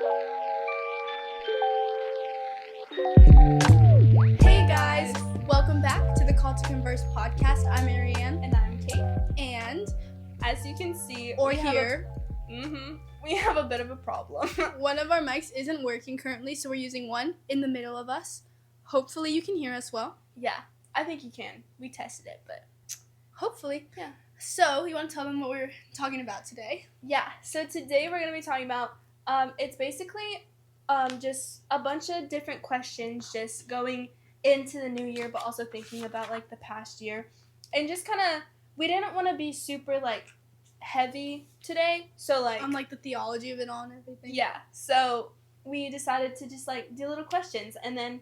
Hey guys, welcome back to the Call to Converse podcast. I'm Marianne. And I'm Kate. And As you can see, we have a bit of a problem. one of our mics isn't working currently, so we're using one in the middle of us. Hopefully you can hear us well. Yeah, I think you can. We tested it, but Hopefully. Yeah. So, you want to tell them what we're talking about today? yeah. So today we're going to be talking about, it's basically just a bunch of different questions just going into the new year, but also thinking about, like, the past year. And just kind of, we didn't want to be super, like, heavy today, so, like... On, like, the theology of it all and everything. Yeah, so we decided to just, like, do little questions, and then,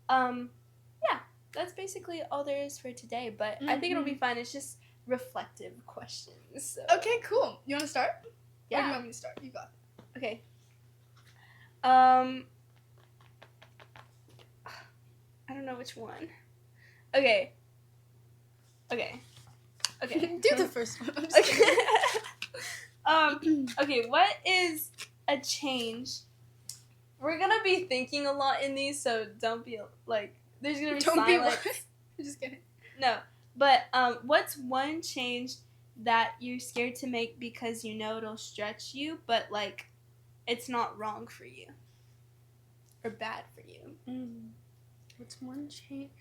yeah, that's basically all there is for today, but I think it'll be fun. It's just reflective questions. So. Okay, cool. You want to start? Yeah. Or do you want me to start? You got it. Okay. I don't know which one. Okay. Do the first one. I'm just Okay. Okay, what is a change? We're gonna be thinking a lot in these, so don't be, like, there's gonna be Don't be silence. what? I'm just kidding. No, but what's one change that you're scared to make because you know it'll stretch you, but, like, it's not wrong for you or bad for you? What's one change?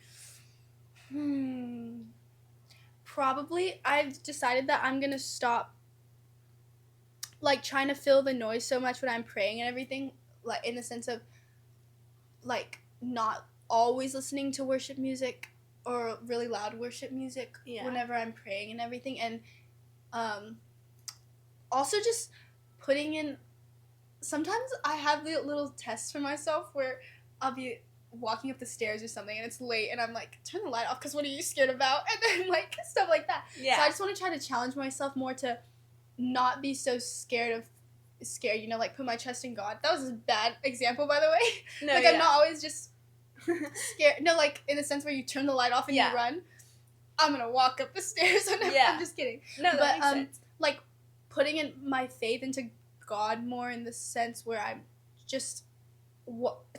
Probably I've decided that I'm gonna stop, like, trying to fill the noise so much when I'm praying and everything, like, in the sense of, like, not always listening to worship music or really loud worship music whenever I'm praying and everything, and also just putting in, sometimes I have the little tests for myself where I'll be walking up the stairs or something and it's late and I'm like, turn the light off because what are you scared about? And then, like, stuff like that. Yeah. So I just want to try to challenge myself more to not be so scared, you know, like, put my trust in God. That was a bad example, by the way. No, like, I'm not always just scared. No, like, in the sense where you turn the light off and you run. I'm gonna walk up the stairs. I'm just kidding. No, that makes sense. Like, putting in my faith into God more in the sense where I'm just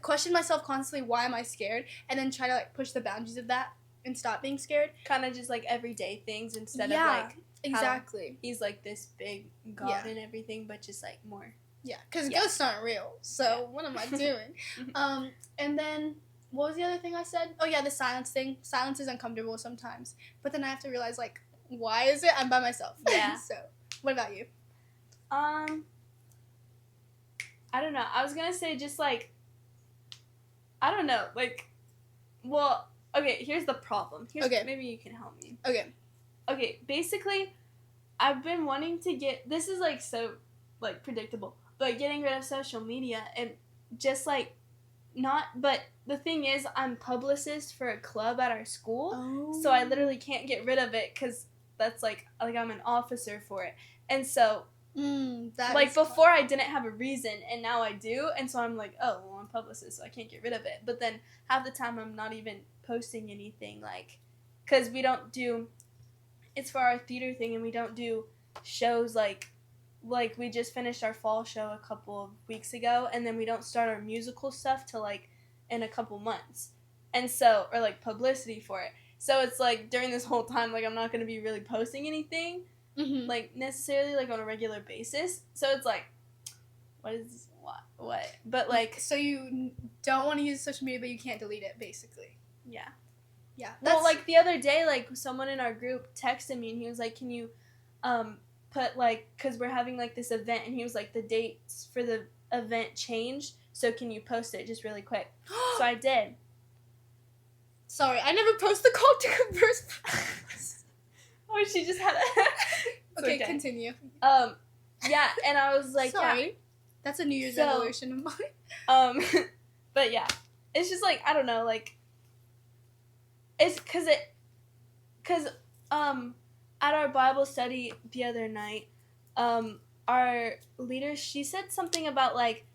question myself constantly, why am I scared, and then try to, like, push the boundaries of that and stop being scared. Kind of just, like, everyday things instead of, like, exactly. He's, like, this big God and everything, but just, like, more. Yeah, because ghosts aren't real, so what am I doing? And then, what was the other thing I said? Oh, yeah, the silence thing. Silence is uncomfortable sometimes, but then I have to realize, like, why is it? I'm by myself. Yeah. So, what about you? I don't know. I was gonna say just, like, I don't know, like, well, okay, here's the problem. Okay. Maybe you can help me. Okay, Basically, I've been wanting to get, this is, like, so, like, predictable, but getting rid of social media and just, like, but the thing is, I'm publicist for a club at our school, so I literally can't get rid of it because that's, like, I'm an officer for it, and so, like, before I didn't have a reason, and now I do, and so I'm like, oh, well, I'm publicist, so I can't get rid of it, but then half the time I'm not even posting anything, like, because we don't do, it's for our theater thing, and we don't do shows, like, we just finished our fall show a couple of weeks ago, and then we don't start our musical stuff till, like, in a couple months, and so, or, like, publicity for it, so it's, like, during this whole time, like, I'm not going to be really posting anything, like, necessarily, like, on a regular basis, so it's, like, what, but, like... So you don't want to use social media, but you can't delete it, basically. Yeah. Yeah. Well, like, the other day, like, someone in our group texted me, and he was like, can you, put, like, because we're having, like, this event, and he was like, the dates for the event changed, so can you post it just really quick? So I did. Sorry, I never post the Call to Converse. Oh, she just had a... Okay, continue. Yeah, and I was like, sorry. That's a New Year's resolution of mine. But yeah, it's just, like, I don't know, like, it's because at our Bible study the other night, our leader, she said something about, like,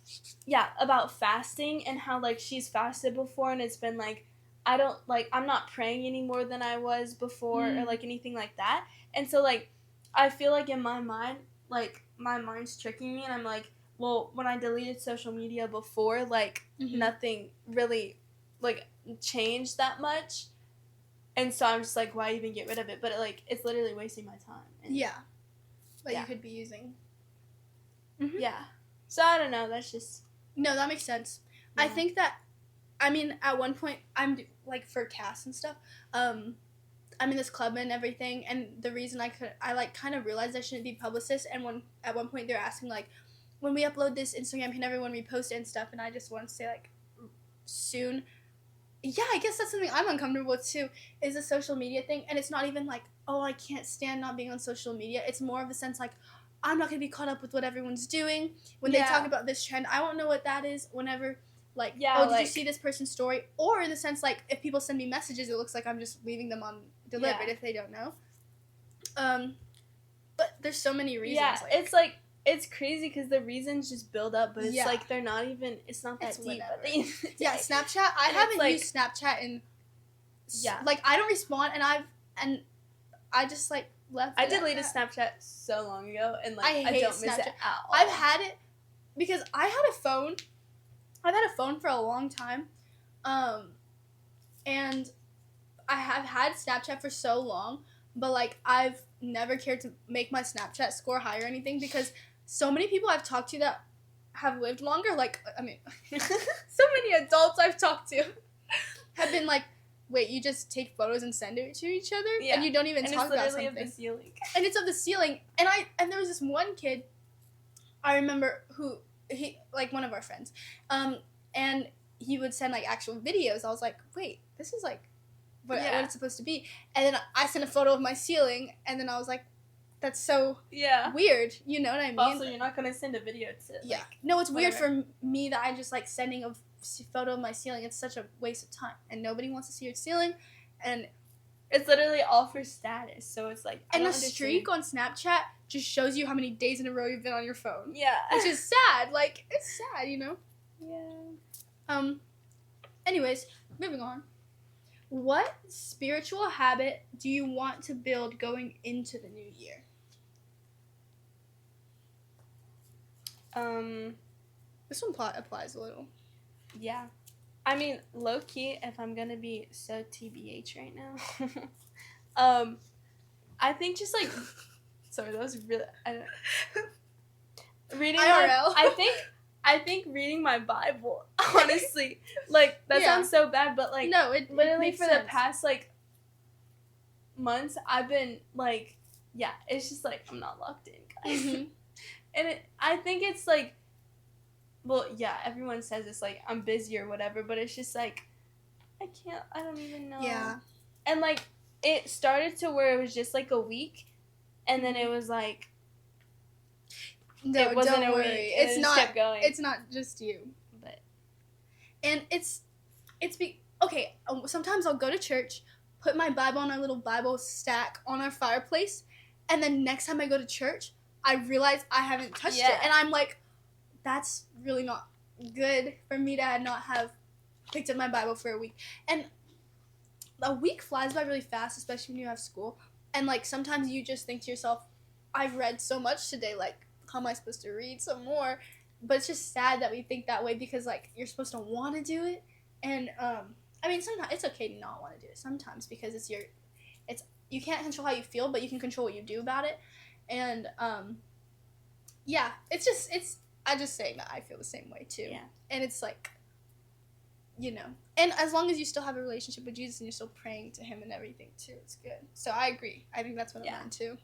about fasting and how, like, she's fasted before and it's been, like, I'm not praying any more than I was before or, like, anything like that. And so, like, I feel like in my mind, like, my mind's tricking me and I'm like, well, when I deleted social media before, like, nothing really, like, changed that much. And so I'm just like, why even get rid of it? But, it's literally wasting my time. And Yeah. That Yeah. you could be using. Yeah. So I don't know. That's just. No, that makes sense. Yeah. I think that, I mean, at one point, I'm, like, for cast and stuff, I'm in this club and everything, and the reason I like, kind of realized I shouldn't be publicist, and at one point, they're asking, like, when we upload this Instagram, can everyone repost it and stuff, and I just want to say, like, soon. Yeah, I guess that's something I'm uncomfortable with, too, is the social media thing, and it's not even, like, oh, I can't stand not being on social media. It's more of a sense, like, I'm not going to be caught up with what everyone's doing. When they talk about this trend, I won't know what that is whenever, like, did you see this person's story? Or in the sense, like, if people send me messages, it looks like I'm just leaving them on delivered if they don't know. But there's so many reasons. Yeah, it's crazy because the reasons just build up, but it's like they're not even, it's not that deep. Yeah, Snapchat, I haven't used Snapchat in, like, I don't respond, and I just, like, left I deleted Snapchat so long ago, and, like, I don't Snapchat. miss it at all. I've had it, because I've had a phone for a long time, and I have had Snapchat for so long, but, like, I've never cared to make my Snapchat score higher or anything, because so many people I've talked to that have lived longer, like, I mean, so many adults I've talked to have been like, wait, you just take photos and send it to each other? Yeah. And you don't even talk about something. And it's literally of the ceiling. And it's of the ceiling. And there was this one kid, I remember, like, one of our friends, and he would send, like, actual videos. I was like, wait, this is, like, what it's supposed to be. And then I sent a photo of my ceiling, and then I was like, that's so weird. You know what I mean? Also, you're not going to send a video to like, no, it's weird for me that I just, like, sending a photo of my ceiling. It's such a waste of time. And nobody wants to see your ceiling. And it's literally all for status. So it's like, and the streak on Snapchat just shows you how many days in a row you've been on your phone. Yeah. Which is sad. Like, it's sad, you know? Yeah. Anyways, moving on. What spiritual habit do you want to build going into the new year? This one applies a little. Yeah. I mean, low-key, if I'm gonna be so TBH right now, I think just, like, sorry, that was really, reading IRL. I think reading my Bible, honestly, like, that sounds so bad, but, like, no, it literally for sense. The past, like, months, I've been, like, it's just, like, I'm not locked in, guys. Mm-hmm. And I think it's, like, well, everyone says it's, like, I'm busy or whatever, but it's just, like, I don't even know. Yeah. And, like, it started to where it was just, like, a week, and then it was, like, no, it wasn't don't a worry. week. It's it not. Just kept going. It's not just you. And okay. Sometimes I'll go to church, put my Bible on our little Bible stack on our fireplace, and then next time I go to church, I realize I haven't touched it, and I'm like, that's really not good for me to not have picked up my Bible for a week. And a week flies by really fast, especially when you have school. And, like, sometimes you just think to yourself, I've read so much today, like, how am I supposed to read some more? But it's just sad that we think that way because, like, you're supposed to want to do it. And, I mean, sometimes it's okay to not want to do it sometimes because you can't control how you feel, but you can control what you do about it. And, I just say that I feel the same way too. Yeah. And it's like, you know, and as long as you still have a relationship with Jesus and you're still praying to him and everything too, it's good. So I agree. I think that's what I'm on too.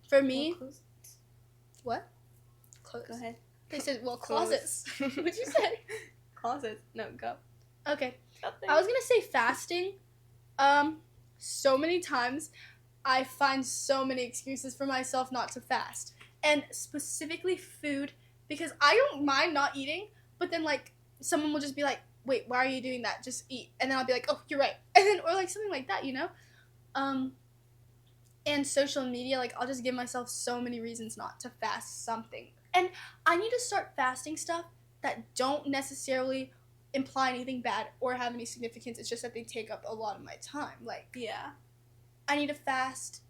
For me, what? Clothes. Go ahead. They said, well, closets. What'd you say? Closets. No, go. Okay. Nothing. I was gonna say fasting. So many times I find so many excuses for myself not to fast. And specifically food, because I don't mind not eating, but then, like, someone will just be like, wait, why are you doing that? Just eat. And then I'll be like, oh, you're right. And then, or, like, something like that, you know? And social media, like, I'll just give myself so many reasons not to fast something. And I need to start fasting stuff that don't necessarily imply anything bad or have any significance. It's just that they take up a lot of my time. Like, I need to fast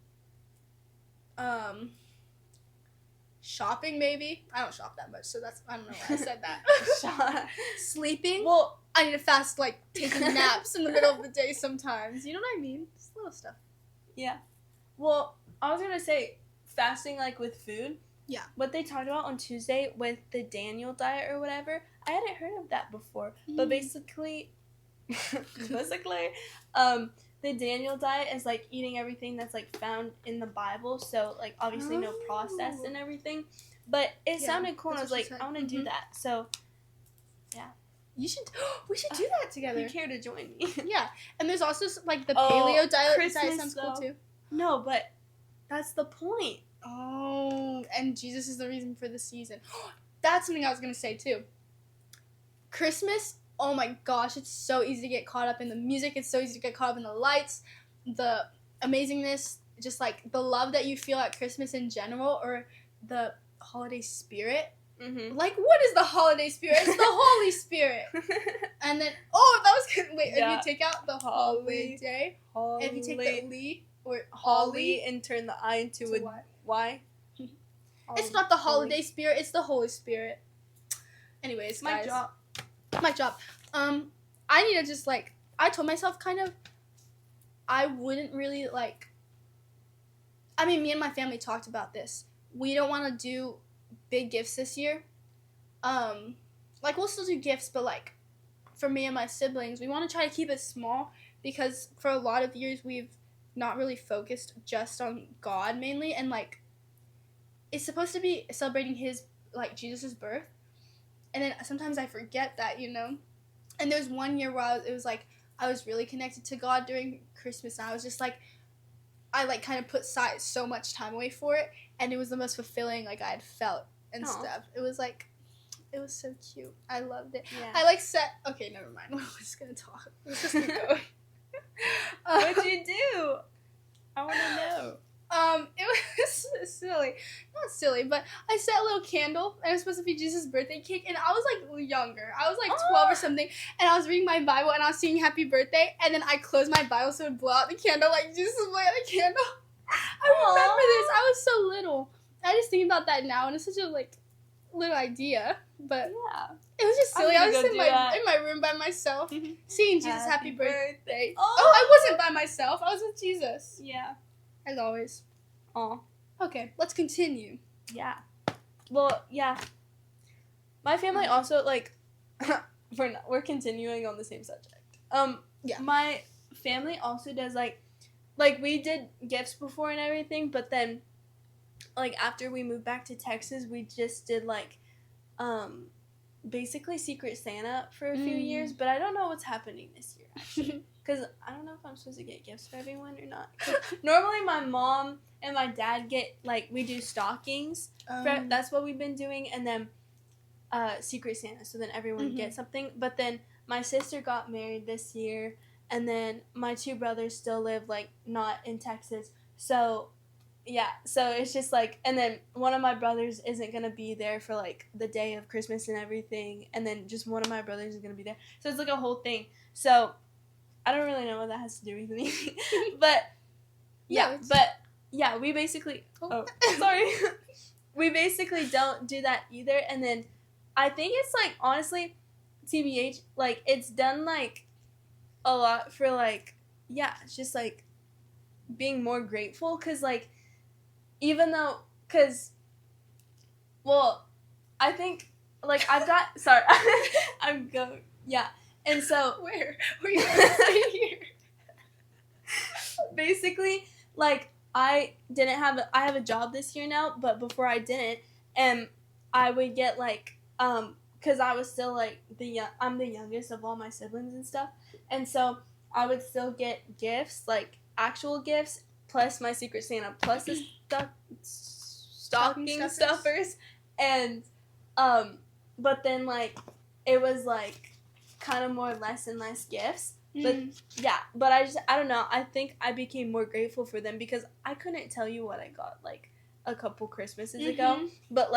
Shopping, maybe. I don't shop that much, so I don't know why I said that. Sleeping. Well, I need to fast, like, taking naps in the middle of the day sometimes. You know what I mean? Just little stuff. yeah. Well, I was gonna say fasting, like, with food. Yeah. What they talked about on Tuesday with the Daniel diet or whatever, I hadn't heard of that before. But basically, the Daniel diet is, like, eating everything that's, like, found in the Bible. So, like, obviously no processed and everything. But it sounded cool, and I was like, I want to do that. So, yeah. We should do that together. You care to join me? Yeah. And there's also, like, the paleo diet. Christmas, Diet sounds cool, too. No, but that's the point. Oh, and Jesus is the reason for the season. That's something I was going to say, too. Christmas, oh my gosh, it's so easy to get caught up in the music. It's so easy to get caught up in the lights, the amazingness, just, like, the love that you feel at Christmas in general, or the holiday spirit. Mm-hmm. Like, what is the holiday spirit? It's the Holy Spirit. And then, that was good. Wait, Yeah. if you take out the holiday, if you take the Lee, or Holly, and turn the I into a Y. It's not the holiday spirit, it's the Holy Spirit. Anyways, guys. My job. I need to just, like, I told myself kind of, I wouldn't really, like, I mean, me and my family talked about this. We don't want to do big gifts this year. Like, we'll still do gifts, but, like, for me and my siblings, we want to try to keep it small, because for a lot of years we've not really focused just on God mainly, and, like, it's supposed to be celebrating his, like, Jesus' birth, and then sometimes I forget that, you know. And there was one year where it was like I was really connected to God during Christmas, and I was just like, I, like, kind of put so much time away for it, and it was the most fulfilling, like, I had felt and stuff. It was like, it was so cute. I loved it. Yeah. I, like, okay, never mind. We're just gonna talk. Let's just keep going. What'd you do? I want to know. It was silly. Not silly, but I set a little candle, and it was supposed to be Jesus' birthday cake, and I was, like, younger. I was, like, 12 or something, and I was reading my Bible, and I was singing Happy Birthday, and then I closed my Bible so it would blow out the candle, like, Jesus would blow out the candle. I remember this. I was so little. I just think about that now, and it's such a, like, little idea, but yeah, it was just silly. I was in in my room by myself, singing Jesus Happy Birthday. Oh, I wasn't by myself. I was with Jesus. Yeah. As always. Oh. Okay, let's continue. Yeah. Well, yeah. My family also, like, we're continuing on the same subject. Yeah. My family also does, like, we did gifts before and everything, but then, like, after we moved back to Texas, we just did, like, basically Secret Santa for a few years, but I don't know what's happening this year, actually. Because I don't know if I'm supposed to get gifts for everyone or not. Normally, my mom and my dad get, like, we do stockings. That's what we've been doing. And then Secret Santa. So then everyone gets something. But then my sister got married this year. And then my two brothers still live, like, not in Texas. So, yeah. So it's just, like, and then one of my brothers isn't going to be there for, like, the day of Christmas and everything. And then just one of my brothers is going to be there. So it's, like, a whole thing. So I don't really know what that has to do with anything, but yeah, we basically. Oh, sorry. We basically don't do that either, and then I think it's, like, honestly, TBH, like, it's done, like, a lot for, like, yeah, it's just, like, being more grateful, cause, like, even though, cause, well, I think, like, I've got I'm going, yeah. And so where you going to stay here? Basically, like, I have a job this year now, but before I didn't, and I would get, like, because I was still, like, I'm the youngest of all my siblings and stuff, and so I would still get gifts, like, actual gifts, plus my Secret Santa, plus the stocking stuffers, and but then, like, it was, like, kind of more less and less gifts, but yeah, but I don't know, I think I became more grateful for them, because I couldn't tell you what I got, like, a couple Christmases ago, but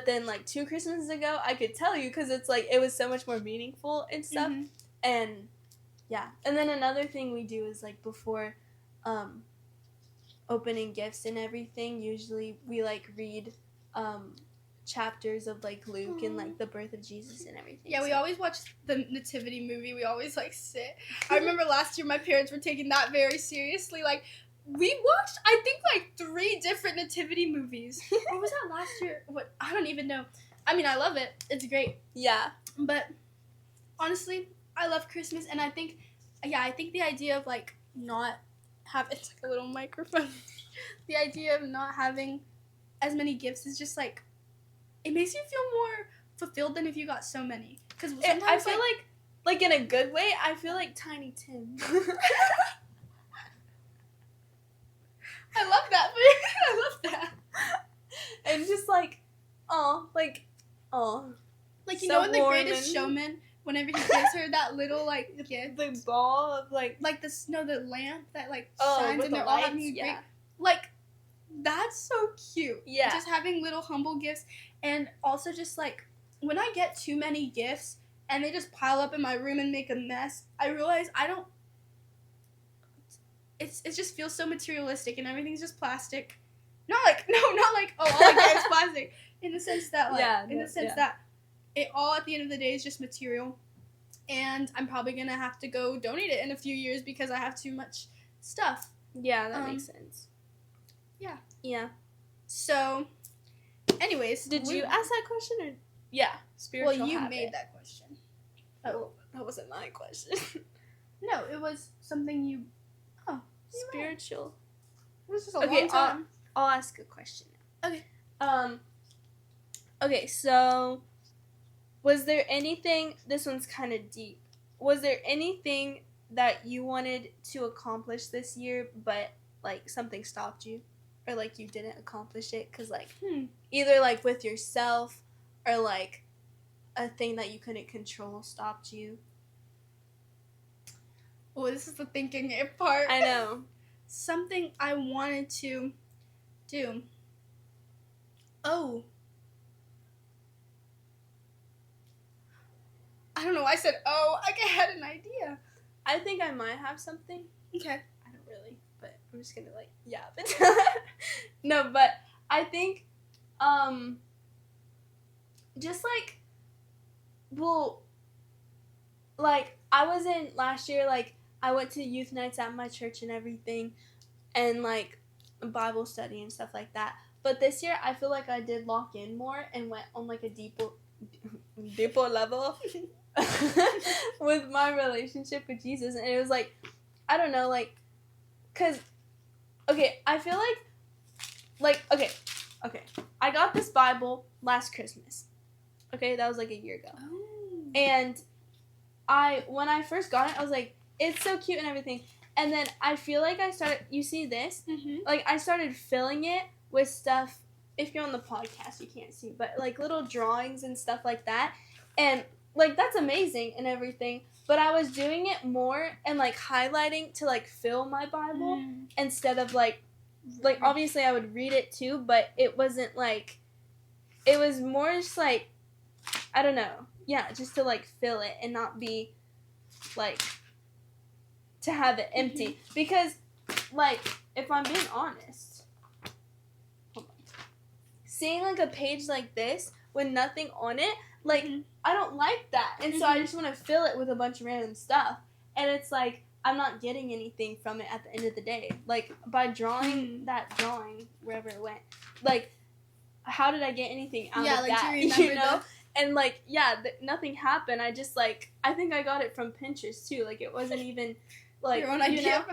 then, like, 2 Christmases ago, I could tell you, because it's, like, it was so much more meaningful and stuff, and yeah, and then another thing we do is, like, before opening gifts and everything, usually we, like, read chapters of like Luke and like the birth of Jesus and everything. Yeah, we always watch the nativity movie. We always like sit. I remember last year my parents were taking that very seriously. Like we watched, I think, like 3 different nativity movies. What was that last year? What, I don't even know. I mean, I love it. It's great. Yeah. But honestly, I love Christmas, and I think the idea of like not have, it's like a little microphone. The idea of not having as many gifts is just like, it makes you feel more fulfilled than if you got so many. Because sometimes I feel like in a good way, I feel like Tiny Tim. I love that. I love that. And just like, like you so know in The warm Greatest and- Showman, whenever he gives her that little like gift, the ball of like the lamp that like oh shines with and the they're all lights, having a great, yeah. like, that's so cute. Yeah. Just having little humble gifts, and also just like when I get too many gifts and they just pile up in my room and make a mess, I realize I don't. It just feels so materialistic and everything's just plastic. Not like oh, all I get is plastic. In the sense that that it all at the end of the day is just material, and I'm probably gonna have to go donate it in a few years because I have too much stuff. Yeah, that makes sense. Yeah. Yeah. So, anyways, Did you ask that question or yeah? Spiritual. Well, you habit. made that question. Oh, that wasn't my question. No, it was something you. Oh, Spiritual. it was just a Okay, long time. I'll ask a question now. Okay. Okay, so was there anything, this one's kind of deep. Was there anything that you wanted to accomplish this year but like something stopped you or like you didn't accomplish it cuz like either like with yourself or like a thing that you couldn't control stopped you? Oh, this is the thinking it part. I know. Something I wanted to do. Oh. I don't know why I said oh. I had an idea. I think I might have something. Okay. I don't really, but I'm just gonna like yap it. No, but I think just like like I was in last year, like I went to youth nights at my church and everything and like Bible study and stuff like that. But this year I feel like I did lock in more and went on like a deeper level with my relationship with Jesus, and it was like I don't know, like cuz okay, I feel like okay, I got this Bible last Christmas. Okay, that was like a year ago. Oh. And when I first got it, I was like, it's so cute and everything. And then I feel like I started, you see this? Mm-hmm. Like I started filling it with stuff. If you're on the podcast, you can't see, but like little drawings and stuff like that. And like that's amazing and everything. But I was doing it more and like highlighting to like fill my Bible instead of like obviously I would read it too, but it wasn't like, it was more just like, I don't know. Yeah, just to like fill it and not be like to have it empty. Because like if I'm being honest, seeing like a page like this with nothing on it, like I don't like that. And so I just want to fill it with a bunch of random stuff. And it's like I'm not getting anything from it at the end of the day. Like by drawing that drawing wherever it went, like how did I get anything out of that? Do you remember you know? And like nothing happened. I just like I think I got it from Pinterest too. Like it wasn't even like your own idea.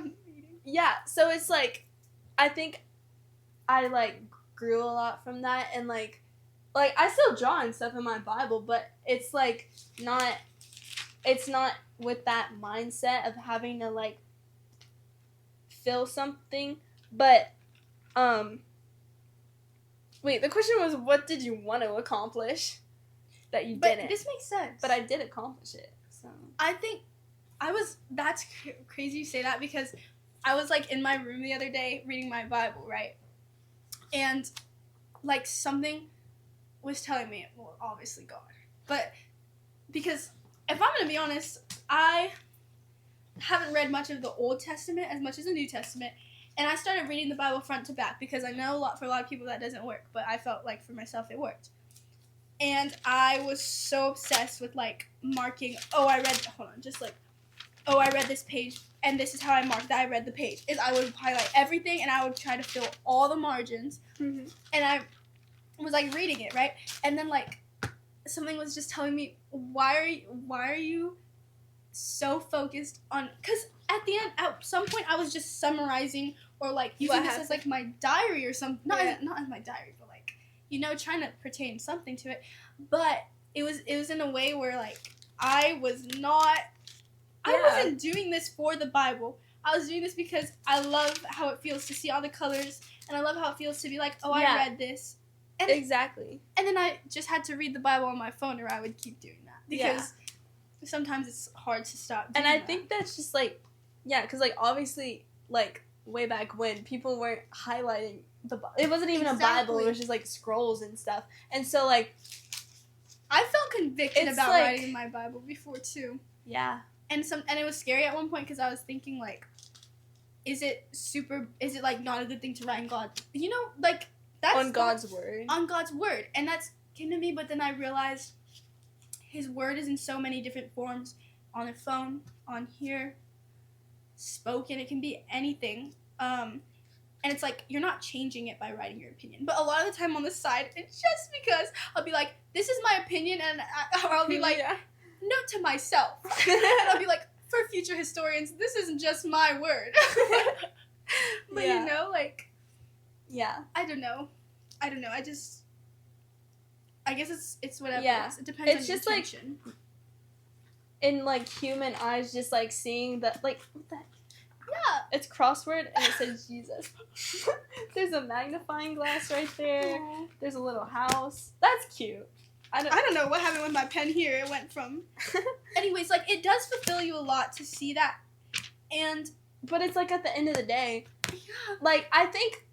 Yeah. So it's like I think I like grew a lot from that, and like I still draw and stuff in my Bible, but it's like not with that mindset of having to like fill something. But wait, the question was what did you want to accomplish that you didn't? This makes sense. But I did accomplish it. So I think that's crazy you say that, because I was like in my room the other day reading my Bible, right? And like something was telling me, well, obviously God, but because if I'm gonna be honest, I haven't read much of the Old Testament as much as the New Testament, And I started reading the Bible front to back because I know for a lot of people that doesn't work, but I felt like for myself it worked. And I was so obsessed with like marking, I read this page and this is how I marked that I read the page. Is I would highlight everything and I would try to fill all the margins. Mm-hmm. And I was like reading it, right? And then like something was just telling me, why are you so focused on, because at the end, at some point I was just summarizing or like using this as like my diary or something, not as my diary, but like, trying to pertain something to it. But it was in a way where like I wasn't doing this for the Bible. I was doing this because I love how it feels to see all the colors, and I love how it feels to be like, I read this. And exactly. And then I just had to read the Bible on my phone, or I would keep doing that because sometimes it's hard to stop doing And I that. think that's just like, because like obviously like way back when people weren't highlighting it wasn't even a Bible, it was just like scrolls and stuff. And so like I felt convicted about like, writing my Bible before too. Yeah. And it was scary at one point because I was thinking like, is it like not a good thing to write in God? Like that's on God's word. On God's word. And that's came to me, but then I realized his word is in so many different forms, on a phone, on here, spoken, it can be anything. And it's like, you're not changing it by writing your opinion. But a lot of the time on the side, it's just because I'll be like, this is my opinion, and I'll be like, note to myself. And I'll be like, for future historians, this isn't just my word. But like... Yeah. I don't know. I guess it's whatever. Yeah. It depends on it's your just intention. like, in like human eyes, just like seeing that, like, what the heck? Yeah. It's crossword and it says Jesus. There's a magnifying glass right there. Aww. There's a little house. That's cute. I don't know what happened with my pen here. It went from... Anyways, like, it does fulfill you a lot to see that. But it's like at the end of the day, yeah. like, I think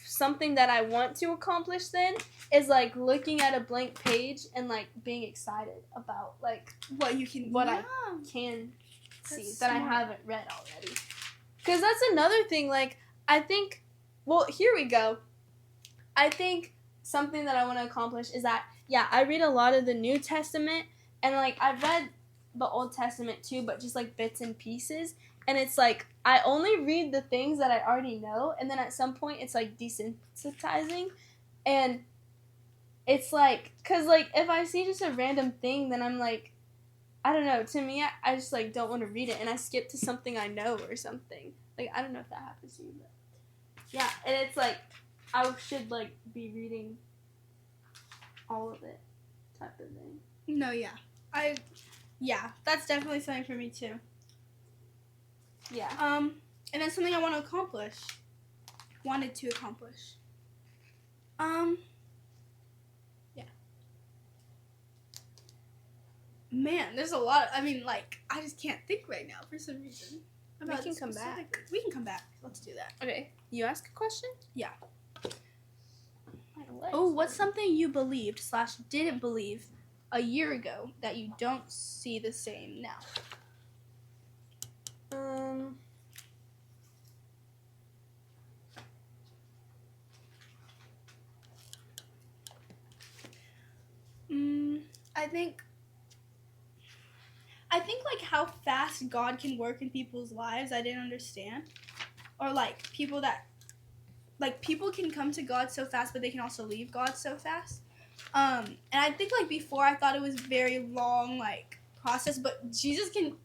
something that I want to accomplish then is like looking at a blank page and like being excited about like I can see That's that smart. I haven't read already. Because that's another thing, like, I think, well, here we go. I think something that I want to accomplish is that, I read a lot of the New Testament, and like I've read the Old Testament too, but just like bits and pieces. And it's like, I only read the things that I already know, and then at some point it's like desensitizing. And it's like, because like if I see just a random thing, then I'm like, I don't know, to me, I just like don't want to read it, and I skip to something I know or something. Like, I don't know if that happens to you, but yeah, and it's like, I should like be reading all of it type of thing. No, that's definitely something for me too. Yeah. And then something I wanted to accomplish. Yeah. Man, there's a lot. I mean, like, I just can't think right now for some reason. We can come back. We can come back. Let's do that. Okay. You ask a question? Yeah. My legs. Oh, what's something you believed/didn't believe a year ago that you don't see the same now? I think like how fast God can work in people's lives, I didn't understand. Or like people can come to God so fast, but they can also leave God so fast. And I think like before I thought it was very long like process, but Jesus can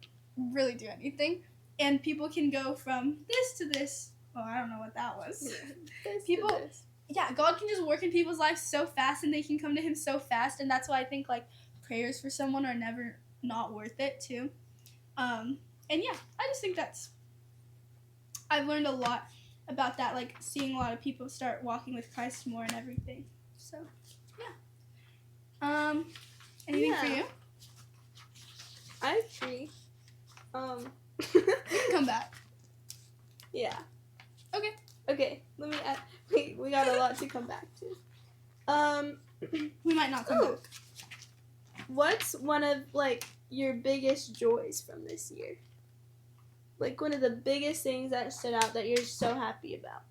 really do anything, and people can go from this to this. Oh, I don't know what that was. God can just work in people's lives so fast, and they can come to him so fast, and that's why I think like prayers for someone are never not worth it too. And yeah, I just think I've learned a lot about that, like seeing a lot of people start walking with Christ more and everything. So yeah. Anything for you? I agree. You can come back. Yeah. Okay. Let me add. We got a lot to come back to. We might not come back. What's one of like your biggest joys from this year? like one of the biggest things that stood out that you're so happy about?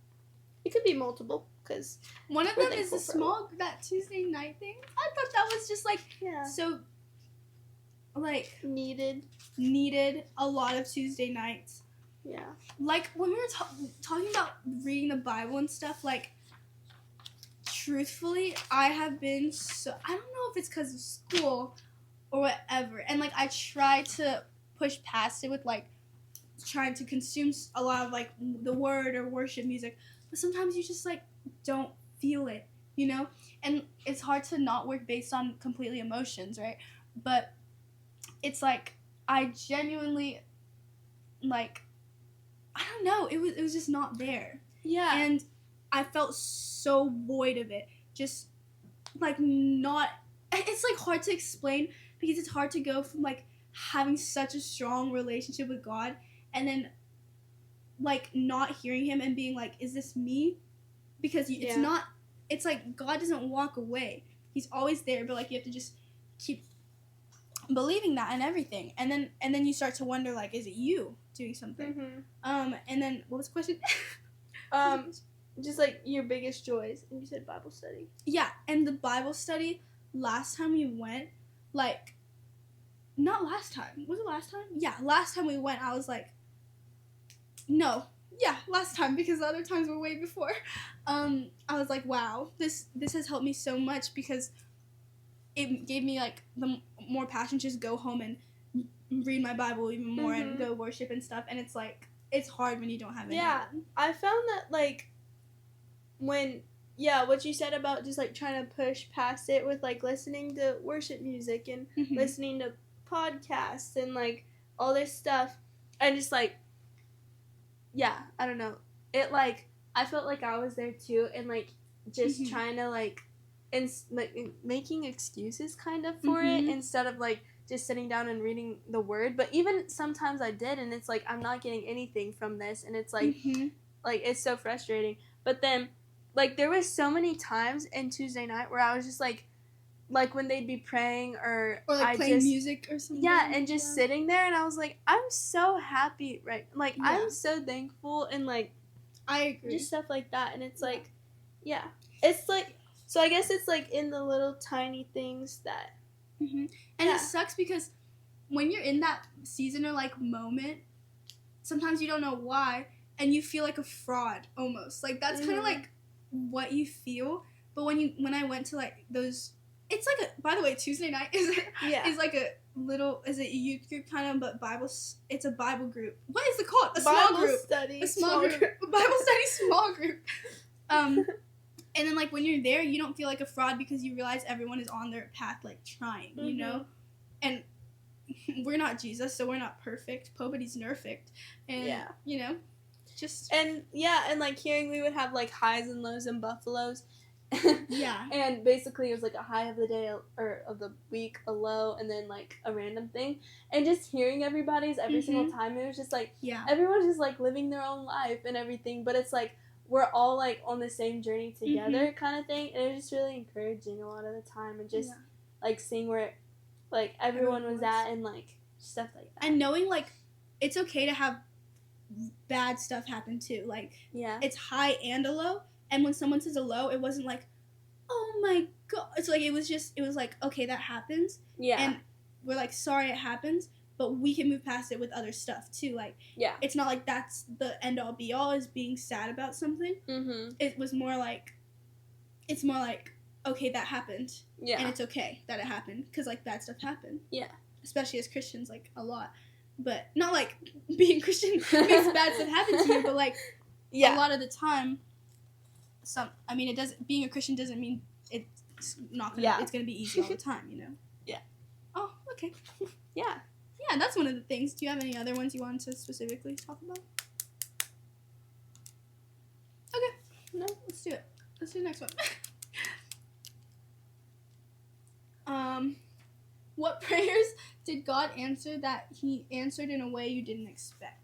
It could be multiple, because One of we're them is thankful for that Tuesday night thing. I thought that was just like yeah, so like needed. a lot of Tuesday nights. Yeah. Like when we were talking about reading the Bible and stuff, like truthfully, I have been so, I don't know if it's because of school or whatever, and like I try to push past it with like trying to consume a lot of like the word or worship music, but sometimes you just like don't feel it, you know, and it's hard to not work based on completely emotions, right? But it's like I genuinely like, I don't know, it was just not there. Yeah. And I felt so void of it. Just like not, it's like hard to explain because it's hard to go from like having such a strong relationship with God and then like not hearing him and being like, is this me? Because it's not, it's like God doesn't walk away. He's always there, but like you have to just keep believing that and everything. And then you start to wonder like, is it you doing something? And then what was the question? Just like your biggest joys, and you said Bible study. Yeah, and the Bible study last time we went, like, not last time. Was it last time? Yeah, last time we went, I was like, no, yeah, last time because the other times were way before. I was like, wow, this has helped me so much because it gave me like the more passion to just go home and read my Bible even more and go worship and stuff. And it's like it's hard when you don't have any. Yeah, I found that like when what you said about just like trying to push past it with like listening to worship music and listening to podcasts and like all this stuff, and just like I don't know, it like I felt like I was there too, and like just trying to like making excuses kind of for it instead of like just sitting down and reading the word. But even sometimes I did, and it's like I'm not getting anything from this, and it's like like it's so frustrating. But then like there was so many times in Tuesday night where I was just like when they'd be praying or like playing music or something. Yeah, and just sitting there, and I was like, I'm so happy, right? Like I'm so thankful, and like I agree. Just stuff like that, and it's like, it's like, so I guess it's like in the little tiny things that. And it sucks because when you're in that season or like moment, sometimes you don't know why, and you feel like a fraud almost. Like that's kind of like what you feel. But when I went to like those, it's like a, by the way, Tuesday night is like a little, is a youth group kind of, but it's a Bible group. What is it called? A small group. A small group. A Bible study small group. And then like when you're there, you don't feel like a fraud because you realize everyone is on their path, like trying, you know. And we're not Jesus, so we're not perfect. Nobody's perfect, and you know, just and like hearing we would have like highs and lows and buffaloes. Yeah. And basically it was like a high of the day or of the week, a low, and then like a random thing. And just hearing everybody's every single time, it was just like everyone's just like living their own life and everything, but it's like we're all like on the same journey together kind of thing. And it was just really encouraging a lot of the time, and just like seeing where like everyone was at and like stuff like that. And knowing like it's okay to have bad stuff happen too. Like it's high and a low. And when someone says a low, it wasn't like, oh my god. It's like it was like, okay, that happens. Yeah. And we're like, sorry it happens, but we can move past it with other stuff too. Like it's not like that's the end all be all is being sad about something. It was more like, it's more like, okay, that happened. Yeah. And it's okay that it happened because like bad stuff happened. Yeah. Especially as Christians, like a lot. But not like being Christian makes bad stuff happen to you, but like a lot of the time. It doesn't. Being a Christian doesn't mean it's not gonna. It's gonna be easy all the time, you know. Yeah. Oh, okay. Yeah, that's one of the things. Do you have any other ones you want to specifically talk about? Okay. No, let's do it. Let's do the next one. What prayers did God answer that He answered in a way you didn't expect?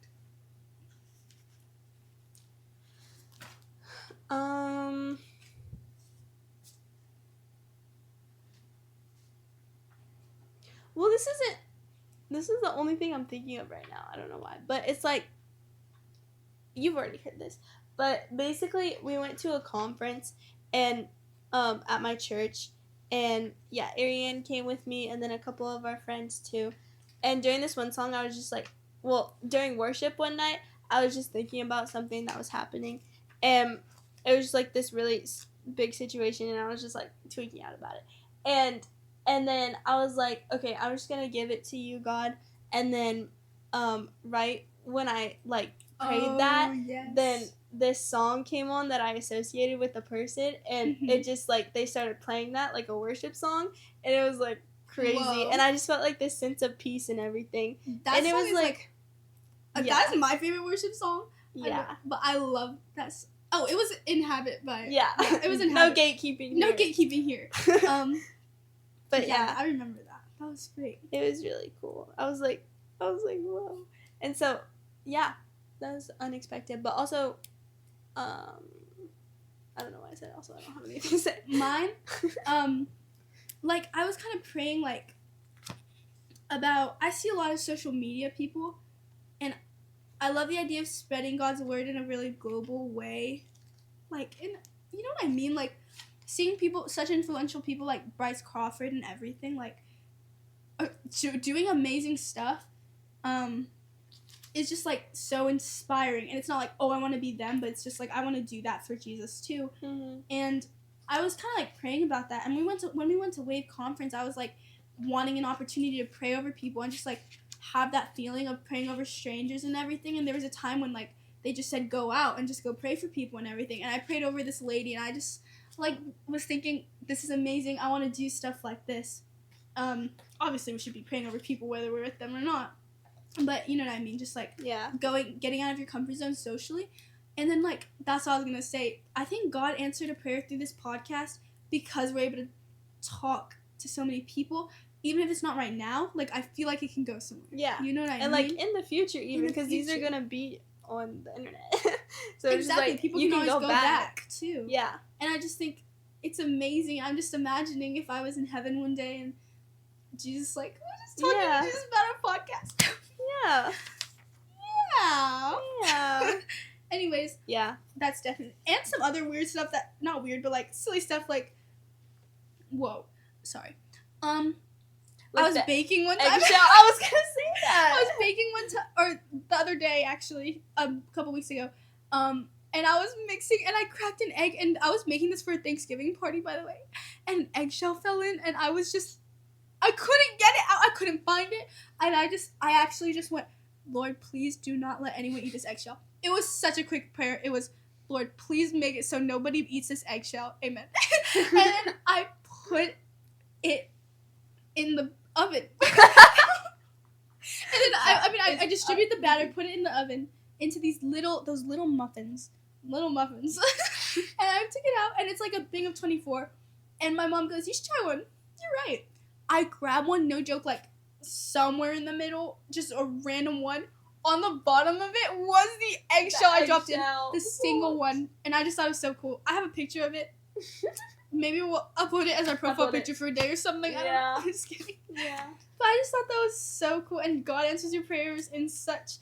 Well, this is the only thing I'm thinking of right now. I don't know why, but it's like you've already heard this, but basically we went to a conference and at my church, and yeah, Ariane came with me and then a couple of our friends too. And during this one song, I was just like, well, during worship one night, I was just thinking about something that was happening, and it was just like this really big situation, and I was just like tweaking out about it, and then I was like, okay, I'm just gonna give it to you, God, and then right when I like prayed that, yes. then this song came on that I associated with the person, and it just like they started playing that like a worship song, and it was like crazy. Whoa. And I just felt like this sense of peace and everything. That and it song was is like yeah. that's my favorite worship song. Yeah. But I love that. Oh, it was Inhabit by. Yeah. It was Inhabit. No gatekeeping here. No gatekeeping here. But yeah, I remember that. That was great. It was really cool. I was like, whoa. And so, yeah, that was unexpected. But also, I don't know why I said also. I don't have anything to say. Mine, like, I was kind of praying, like, about, I see a lot of social media people, and I love the idea of spreading God's word in a really global way. Like, you know what I mean? Like, seeing people, such influential people like Bryce Crawford and everything, like, doing amazing stuff, is just, like, so inspiring. And it's not like, oh, I want to be them, but it's just, like, I want to do that for Jesus, too. Mm-hmm. And I was kind of, like, praying about that. And when we went to Wave Conference, I was, like, wanting an opportunity to pray over people and just, like, have that feeling of praying over strangers and everything. And there was a time when, like, they just said go out and just go pray for people and everything. And I prayed over this lady, and I just, like, was thinking, this is amazing. I want to do stuff like this. Obviously, we should be praying over people whether we're with them or not. But you know what I mean? Just, like, getting out of your comfort zone socially. And then, like, that's what I was going to say. I think God answered a prayer through this podcast because we're able to talk to so many people. Even if it's not right now, like, I feel like it can go somewhere. Yeah. You know what I mean? And, like, in the future even, because these are going to be on the internet. So exactly. it's just, like, people you can can always go go back. too. Yeah. And I just think it's amazing. I'm just imagining if I was in heaven one day and Jesus, like, we're just talking to Jesus about our podcast. Yeah. Yeah. Anyways. Yeah. That's definitely. And some other weird stuff that, not weird, but, like, silly stuff, like, whoa. Sorry. Like I was baking one time. Eggshell. I was gonna say that. I was baking one time, or the other day, actually, a couple weeks ago. And I was mixing, and I cracked an egg, and I was making this for a Thanksgiving party, by the way. And an eggshell fell in, and I couldn't get it out. I couldn't find it. And I actually just went, Lord, please do not let anyone eat this eggshell. It was such a quick prayer. It was, Lord, please make it so nobody eats this eggshell. Amen. And then I put it in the oven. And then I distribute the batter, put it in the oven into those little muffins. And I took it out, and it's like a thing of 24. And my mom goes, you should try one. You're right. I grab one, no joke, like somewhere in the middle, just a random one. On the bottom of it was the eggshell I dropped in. The single one. And I just thought it was so cool. I have a picture of it. Maybe we'll upload it as our profile picture for a day or something. Yeah. I don't know. I'm just kidding. Yeah. But I just thought that was so cool. And God answers your prayers in sometimes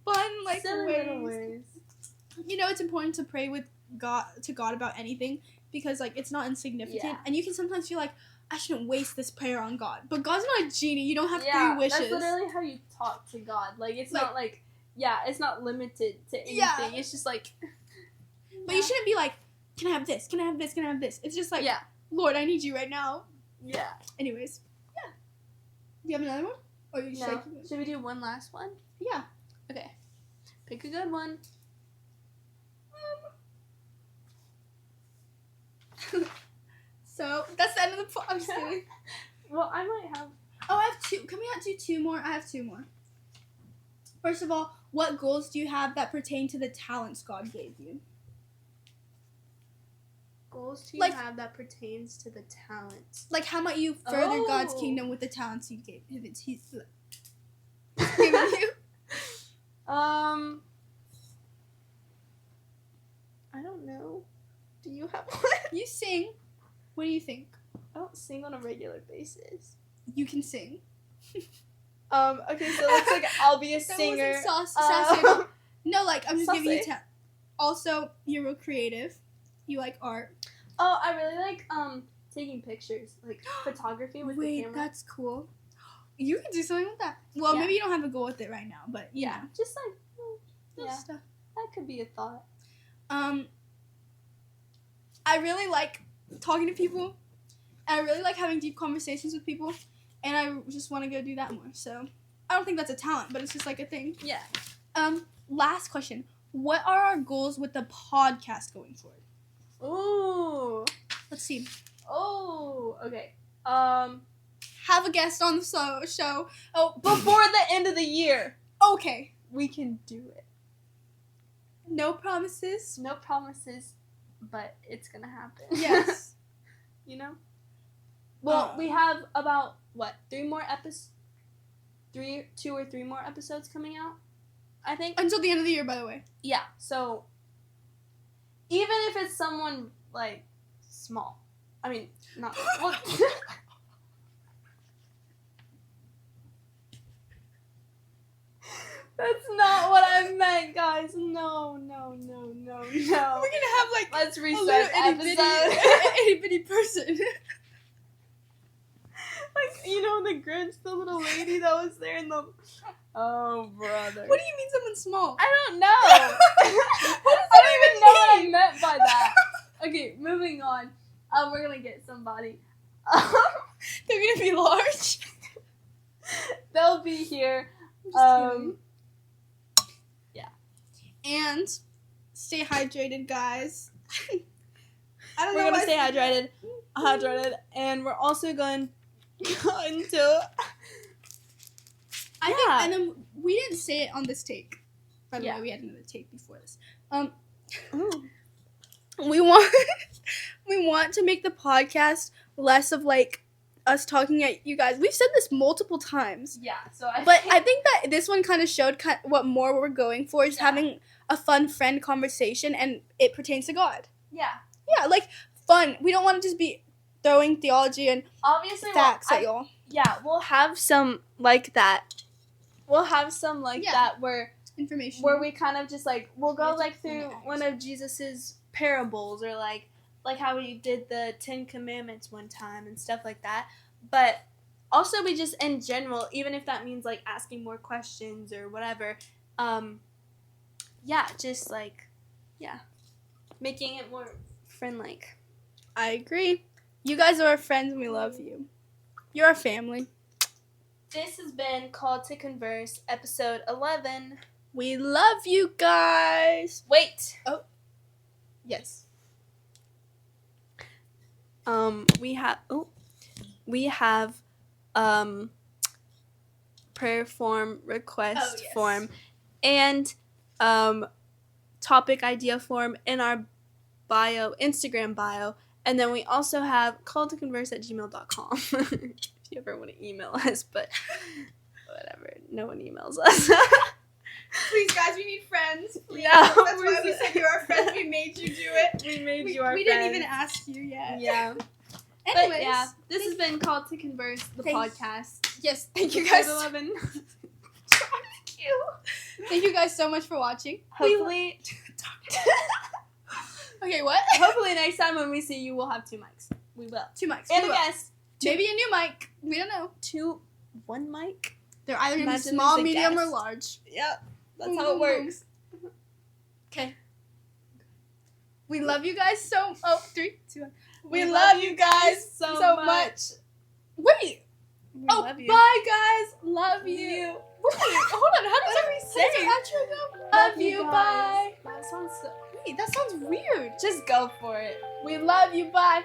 fun, like, ways. You know, it's important to pray to God about anything, because, like, it's not insignificant. Yeah. And you can sometimes feel like, I shouldn't waste this prayer on God. But God's not a genie. You don't have 3 wishes. That's literally how you talk to God. Like, it's not like, it's not limited to anything. Yeah. It's just like... But you shouldn't be like, can I have this? Can I have this? Can I have this? It's just like, Lord, I need you right now. Yeah. Anyways. Yeah. Do you have another one? Or you no. Should we do one last one? Yeah. Okay. Pick a good one. So, that's the end of the I'm just kidding. Well, I might have... Oh, I have 2. Can we not do 2 more? I have 2 more. First of all, what goals do you have that pertain to the talents God gave you? Goals do you have that pertains to the talents? Like, how might you further God's kingdom with the talents He's given you? I don't know. Do you have one? You sing. What do you think? I don't sing on a regular basis. You can sing. Okay, so it looks like I'll be a singer. That wasn't sassy. No, like, I'm just giving you Saucy. Also, you're real creative. You like art. Oh, I really like taking pictures, like photography with the Wait, camera. that's cool. You can do something with that. Well, Yeah. maybe you don't have a goal with it right now, but you Yeah, know, just like little yeah, stuff. that could be a thought. I really like talking to people. And I really like having deep conversations with people, and I just want to go do that more. So, I don't think that's a talent, but it's just like a thing. Yeah. Last question. What are our goals with the podcast going forward? Ooh. Let's see. Oh. Okay. Have a guest on the show. Oh, Before the end of the year, okay. we can do it. No promises. No promises, but it's gonna happen. Yes. You know. Well, we have about what 2 or 3 more episodes coming out, I think. Until the end of the year, by the way. Yeah. So even if it's someone like small, I mean, not. Well, that's not what I meant, guys. No. We're gonna have like Let's a reset little episode. itty bitty person. Like, you know, the Grinch, the little lady that was there in the. Oh, brother. What do you mean someone small? I don't know. I don't even know what I meant by that. Okay, moving on. We're gonna get somebody. They're gonna be large. They'll be here. I'm just kidding. Yeah. And stay hydrated, guys. I don't We're know gonna why stay I said hydrated, and we're also going to. I think, Yeah. and then we didn't say it on this take. By the Yeah. way, we had another take before this. Ooh. We want to make the podcast less of like us talking at you guys. We've said this multiple times, Yeah. So but I think that this one kind of showed what more we're going for is Yeah. having a fun friend conversation, and it pertains to God. Yeah. Yeah, like fun. We don't want to just be throwing theology and Obviously, facts at y'all. yeah, we'll have some like that. We'll have some like Yeah. that where Information. we kind of just like we'll go It's like in through the act. one of Jesus's parables or like how he did the 10 Commandments one time and stuff like that. But also we just in general, even if that means like asking more questions or whatever, yeah, just like making it more friend-like. I agree. You guys are our friends and we love you. You're our family. This has been Called to Converse, episode 11. We love you guys. Wait. Yes. We have prayer form, request yes. form, and topic idea form in our bio, Instagram bio, and then we also have calltoconverse@gmail.com if you ever want to email us, but whatever, no one emails us. Please, guys, we need friends. Please. Yeah, That's why we said you're our friends. We made you do it. We made We you our didn't friends. even ask you yet. Yeah. Anyways, But yeah, this has been Called to Converse, the Thanks. podcast. yes, thank you guys. Episode 11. Thank you. Thank you guys so much for watching. Hopefully, Okay, what? hopefully next time when we see you, we'll have 2 mics. We will. 2 mics. And We a will. guest. Maybe a new mic. We don't know. 1 mic. They're either gonna be Imagine small, there's a medium, or guest. large. Yep. That's Boom, how it boom, works. Okay. We love you guys so. 3, 2, 1. We love you guys so much. Wait. We Oh, love you. bye, guys. Love you. Wait, hold on. How does What do we how does say? our outro go? Love you. guys. Bye. That sounds so. Wait, that sounds weird. Just go for it. We love you. Bye.